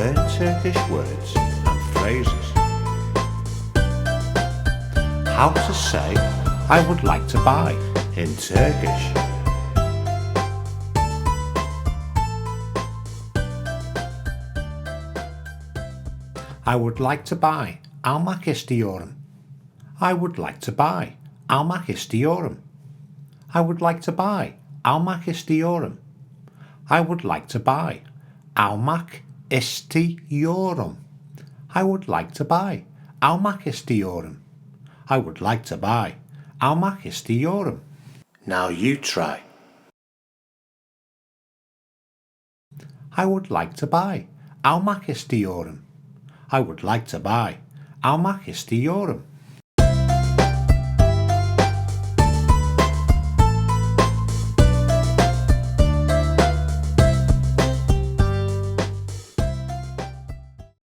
Learn Turkish words and phrases. How to say I would like to buy in Turkish. I would like to buy. Almak istiyorum. I would like to buy. Almak istiyorum. I would like to buy. Almak istiyorum. I would like to buy. Almak istiyorum. I would like to buy. Almak istiyorum. I would like to buy. Almak istiyorum. Now you try. I would like to buy. Almak istiyorum. I would like to buy. Almak istiyorum.